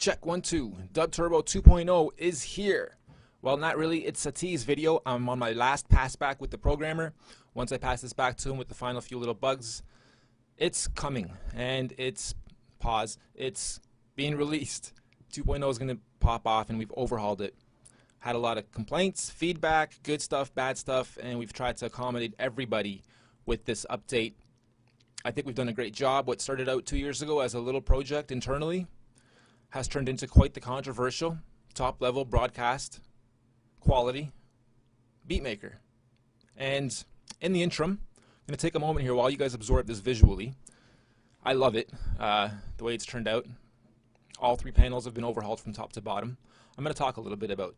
Check 1 2. DUBTURBO 2.0 is here. Well, not really. It's a tease video. I'm on my last pass back with the programmer. Once I pass this back to him with the final few little bugs, it's coming and it's being released. 2.0 is going to pop off and we've overhauled it. Had a lot of complaints, feedback, good stuff, bad stuff, and we've tried to accommodate everybody with this update. I think we've done a great job. What started out 2 years ago as a little project internally has turned into quite the controversial, top-level broadcast quality beatmaker. And in the interim, I'm going to take a moment here while you guys absorb this visually. I love it, the way it's turned out. All three panels have been overhauled from top to bottom. I'm going to talk a little bit about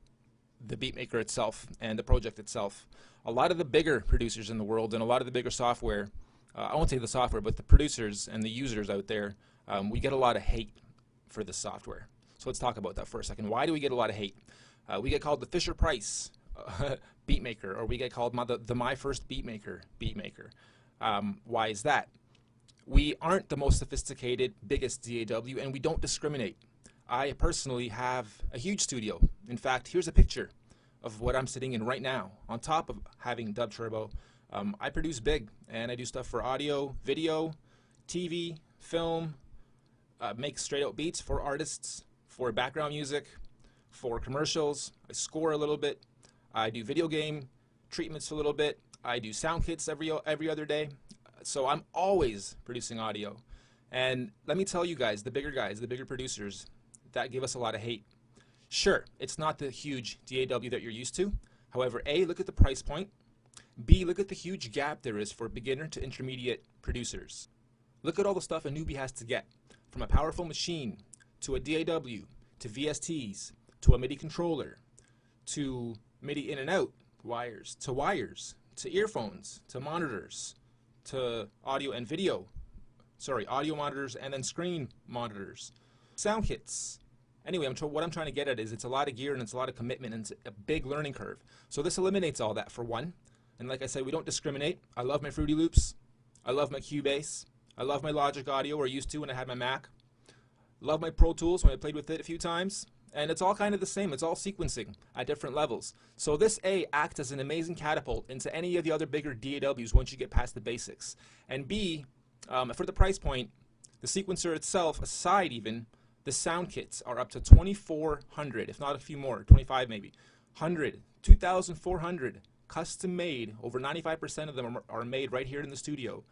the beatmaker itself and the project itself. A lot of the bigger producers in the world and a lot of the bigger software, I won't say the software, but the producers and the users out there, we get a lot of hate for this software. So let's talk about that for a second. Why do we get a lot of hate? We get called the Fisher-Price beatmaker, or we get called the My First Beatmaker. Why is that? We aren't the most sophisticated, biggest DAW, and we don't discriminate. I personally have a huge studio. In fact, here's a picture of what I'm sitting in right now. On top of having DUBTURBO, I produce big, and I do stuff for audio, video, TV, film, make straight out beats for artists, for background music, for commercials. I score a little bit. I do video game treatments a little bit. I do sound kits every other day. So I'm always producing audio. And let me tell you guys, the bigger producers, that give us a lot of hate. Sure, it's not the huge DAW that you're used to. However, A, look at the price point. B, look at the huge gap there is for beginner to intermediate producers. Look at all the stuff a newbie has to get, from a powerful machine, to a DAW, to VSTs, to a MIDI controller, to MIDI in and out wires, to earphones, to monitors, to audio and video. Sorry, audio monitors and then screen monitors. Sound kits. Anyway, what I'm trying to get at is it's a lot of gear and it's a lot of commitment and it's a big learning curve. So this eliminates all that for one. And like I said, we don't discriminate. I love my Fruity Loops. I love my Cubase. I love my Logic Audio, or used to when I had my Mac. Love my Pro Tools when I played with it a few times. And it's all kind of the same. It's all sequencing at different levels. So this A acts as an amazing catapult into any of the other bigger DAWs once you get past the basics. And B, for the price point, the sequencer itself, aside even, the sound kits are up to 2,400, if not a few more, 25 maybe. 2,400, custom made. Over 95% of them are made right here in the studio.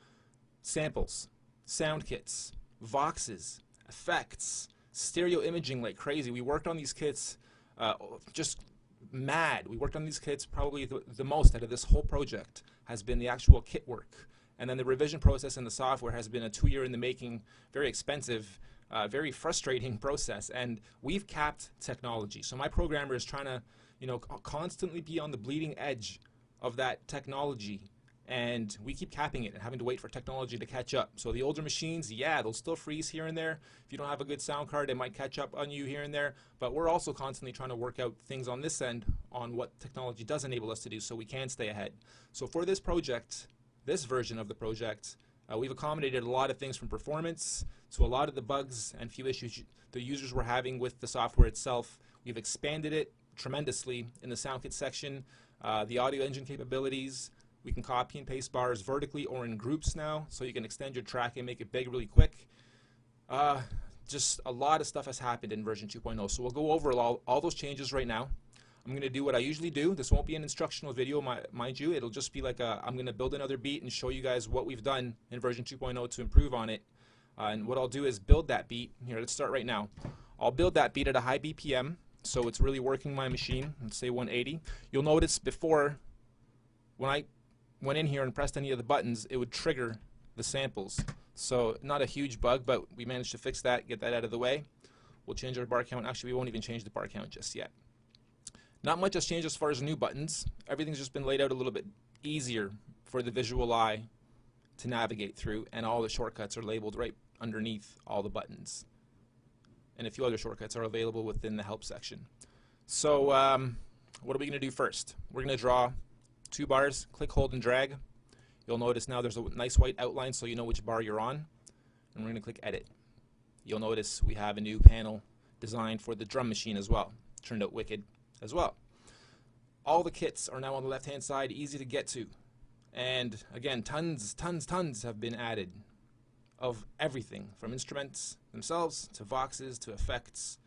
Samples, sound kits, voxes, effects, stereo imaging like crazy. We worked on these kits just mad. We worked on these kits probably the most out of this whole project has been the actual kit work. And then the revision process and the software has been a 2-year in the making, very expensive, very frustrating process. And we've capped technology. So my programmer is trying to, constantly be on the bleeding edge of that technology. And we keep capping it and having to wait for technology to catch up. So the older machines, yeah, they'll still freeze here and there. If you don't have a good sound card, it might catch up on you here and there. But we're also constantly trying to work out things on this end on what technology does enable us to do so we can stay ahead. So for this project, this version of the project, we've accommodated a lot of things from performance to a lot of the bugs and few issues the users were having with the software itself. We've expanded it tremendously in the sound kit section, the audio engine capabilities. We can copy and paste bars vertically or in groups now, so you can extend your track and make it big really quick. Just a lot of stuff has happened in version 2.0, so we'll go over all those changes right now. I'm going to do what I usually do. This won't be an instructional video, mind you. It'll just be like I'm going to build another beat and show you guys what we've done in version 2.0 to improve on it. And what I'll do is build that beat. Here, let's start right now. I'll build that beat at a high BPM, so it's really working my machine. Let's say 180. You'll notice before, when I went in here and pressed any of the buttons, it would trigger the samples. So not a huge bug, but we managed to fix that, get that out of the way. We'll change our bar count. Actually, we won't even change the bar count just yet. Not much has changed as far as new buttons. Everything's just been laid out a little bit easier for the visual eye to navigate through, and all the shortcuts are labeled right underneath all the buttons. And a few other shortcuts are available within the help section. So what are we going to do first? We're going to draw 2 bars, click, hold, and drag. You'll notice now there's a nice white outline so you know which bar you're on. And we're going to click Edit. You'll notice we have a new panel designed for the drum machine as well. Turned out wicked as well. All the kits are now on the left-hand side, easy to get to. And again, tons have been added of everything, from instruments themselves to voxes to effects.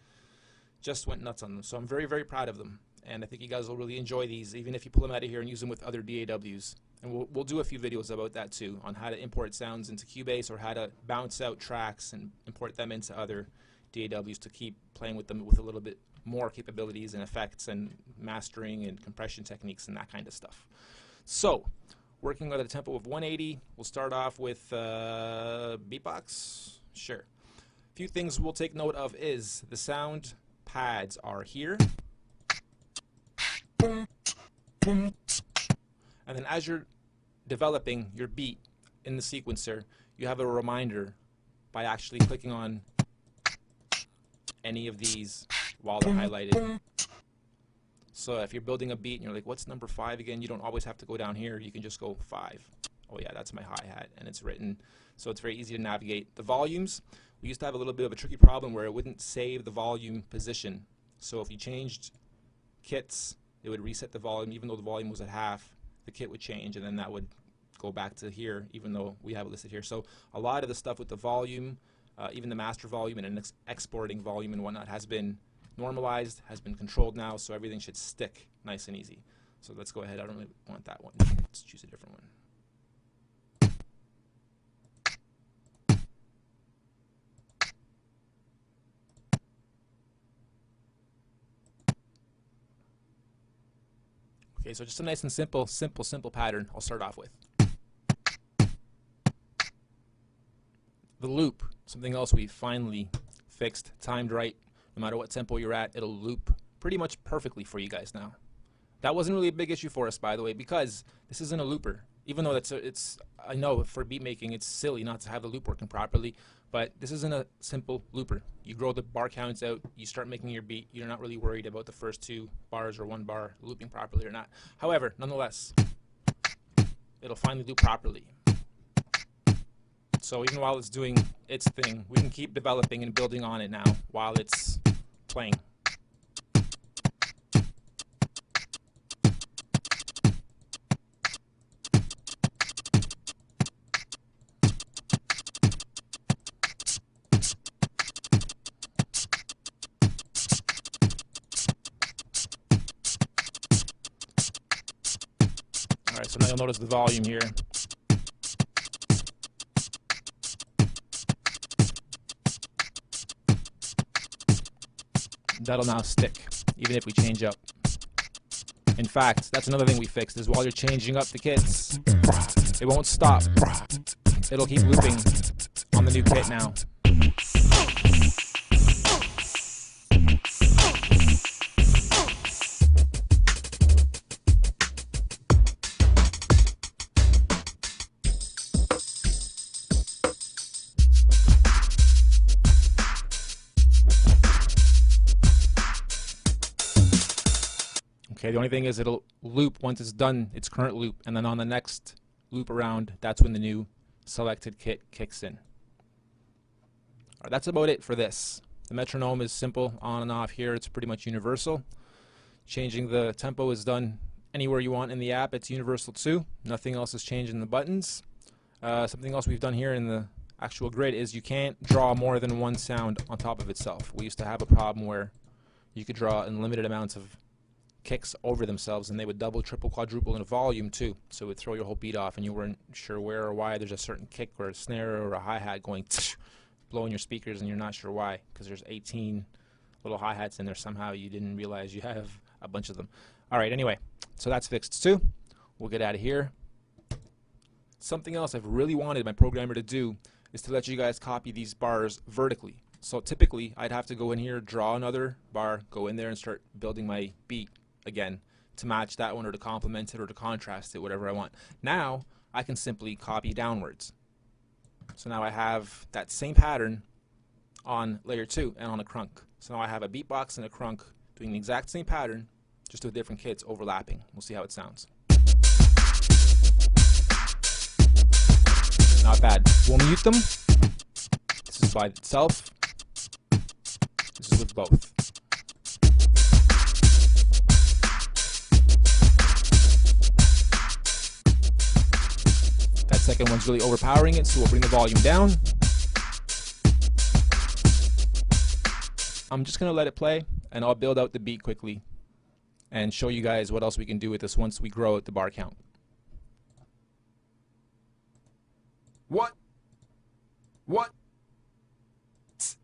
Just went nuts on them. So I'm very, very proud of them. And I think you guys will really enjoy these, even if you pull them out of here and use them with other DAWs. And we'll do a few videos about that too, on how to import sounds into Cubase, or how to bounce out tracks and import them into other DAWs to keep playing with them with a little bit more capabilities and effects and mastering and compression techniques and that kind of stuff. So, working at a tempo of 180, we'll start off with beatbox. Sure. A few things we'll take note of is the sound pads are here. And then as you're developing your beat in the sequencer, you have a reminder by actually clicking on any of these while they're highlighted. So if you're building a beat and you're like, what's number 5 again? You don't always have to go down here. You can just go 5. Oh yeah, that's my hi-hat, and it's written. So it's very easy to navigate. The volumes, we used to have a little bit of a tricky problem where it wouldn't save the volume position. So if you changed kits, it would reset the volume. Even though the volume was at half, the kit would change, and then that would go back to here, even though we have it listed here. So a lot of the stuff with the volume, even the master volume and exporting volume and whatnot, has been normalized, has been controlled now, so everything should stick nice and easy. So let's go ahead. I don't really want that one. Let's choose a different one. Okay, so just a nice and simple pattern I'll start off with. The loop, something else we finally fixed, timed right. No matter what tempo you're at, it'll loop pretty much perfectly for you guys now. That wasn't really a big issue for us, by the way, because this isn't a looper. Even though I know for beat making it's silly not to have the loop working properly, but this isn't a simple looper. You grow the bar counts out, you start making your beat, you're not really worried about the first 2 bars or 1 bar looping properly or not. However, nonetheless, it'll finally loop properly. So even while it's doing its thing, we can keep developing and building on it now while it's playing. Alright, so now you'll notice the volume here. That'll now stick, even if we change up. In fact, that's another thing we fixed, is while you're changing up the kits, it won't stop. It'll keep looping on the new kit now. Okay, the only thing is it'll loop once it's done its current loop, and then on the next loop around, that's when the new selected kit kicks in. All right, that's about it for this. The metronome is simple, on and off here. It's pretty much universal. Changing the tempo is done anywhere you want in the app. It's universal too. Nothing else has changed in the buttons. Something else we've done here in the actual grid is you can't draw more than 1 sound on top of itself. We used to have a problem where you could draw unlimited amounts of kicks over themselves, and they would double, triple, quadruple in volume too, so it would throw your whole beat off and you weren't sure where or why. There's a certain kick or a snare or a hi-hat going blowing your speakers, and you're not sure why, because there's 18 little hi-hats in there. Somehow you didn't realize you have a bunch of them. Alright, anyway, so that's fixed too. We'll get out of here. Something else I've really wanted my programmer to do is to let you guys copy these bars vertically. So typically I'd have to go in here, draw another bar, go in there and start building my beat again to match that one or to complement it or to contrast it, whatever I want. Now I can simply copy downwards. So now I have that same pattern on layer 2 and on a crunk. So now I have a beatbox and a crunk doing the exact same pattern, just with different kits overlapping. We'll see how it sounds. Not bad. We'll mute them. This is by itself. This is with both. That second one's really overpowering it, so we'll bring the volume down. I'm just going to let it play, and I'll build out the beat quickly and show you guys what else we can do with this once we grow at the bar count. What? What's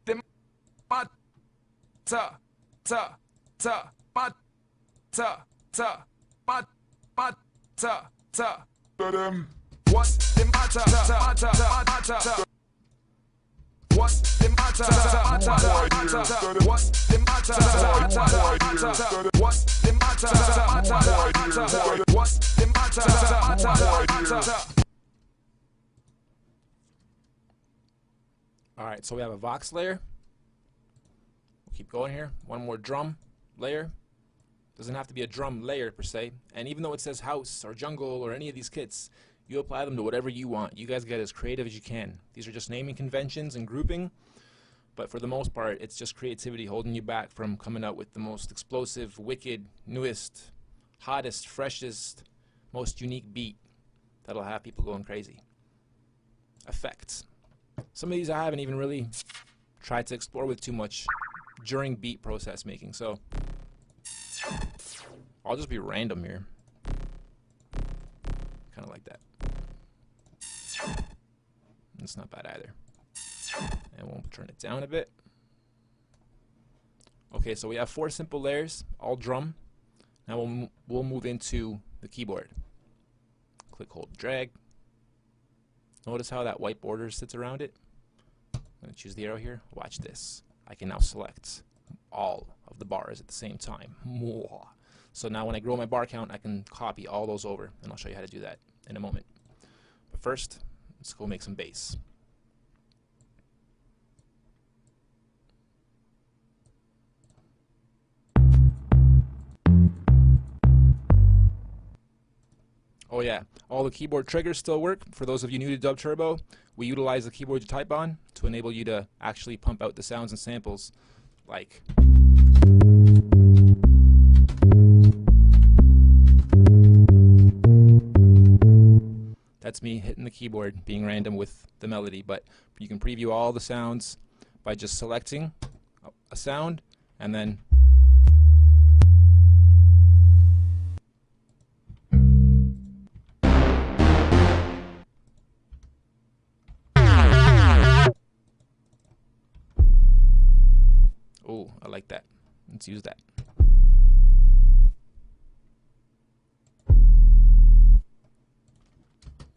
the matter? What's the matter? What's the matter? What's the matter? What's the matter? All right, so we have a Vox layer. We'll keep going here. One more drum layer. Doesn't have to be a drum layer per se. And even though it says house or jungle or any of these kits, you apply them to whatever you want. You guys get as creative as you can. These are just naming conventions and grouping, but for the most part, it's just creativity holding you back from coming out with the most explosive, wicked, newest, hottest, freshest, most unique beat that'll have people going crazy. Effects. Some of these I haven't even really tried to explore with too much during beat process making, so I'll just be random here. Kind of like that. It's not bad either. And we'll turn it down a bit. Okay, so we have 4 simple layers, all drum. Now we'll move into the keyboard. Click, hold, drag. Notice how that white border sits around it? I'm going to choose the arrow here. Watch this. I can now select all of the bars at the same time. So now when I grow my bar count, I can copy all those over, and I'll show you how to do that in a moment. But first, let's go make some bass. Oh yeah, all the keyboard triggers still work. For those of you new to DUBTURBO, we utilize the keyboard you type on to enable you to actually pump out the sounds and samples like. That's me hitting the keyboard, being random with the melody, but you can preview all the sounds by just selecting a sound and then oh, I like that. Let's use that.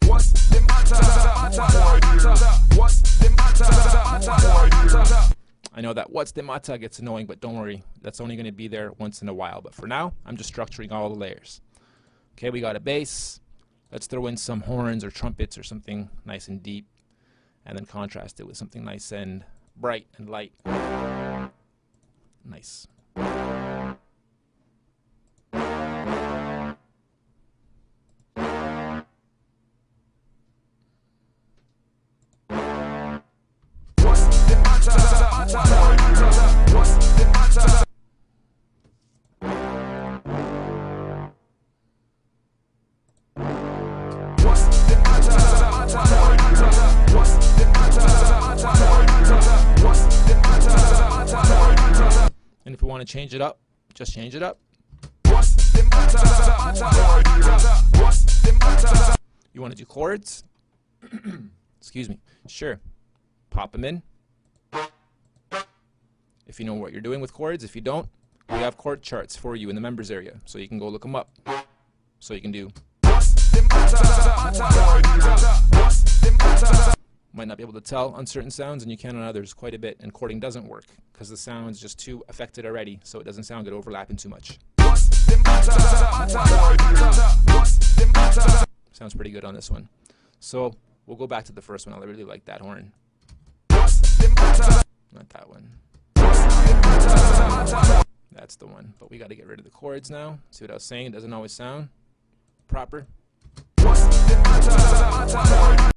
What's the matter? What's the matter? I know that what's the matter gets annoying, but don't worry. That's only going to be there once in a while. But for now, I'm just structuring all the layers. Okay, we got a bass. Let's throw in some horns or trumpets or something nice and deep, and then contrast it with something nice and bright and light. Nice. And if we want to change it up, just change it up. You want to do chords? Excuse me. Sure. Pop them in. If you know what you're doing with chords. If you don't, we have chord charts for you in the members area, so you can go look them up. So you can do. Might not be able to tell on certain sounds, and you can on others quite a bit, and chording doesn't work because the sound's just too affected already, so it doesn't sound good overlapping too much. Sounds pretty good on this one. So we'll go back to the first one. I really like that horn. Not that one. That's the one. But we got to get rid of the chords now. See what I was saying? It doesn't always sound proper.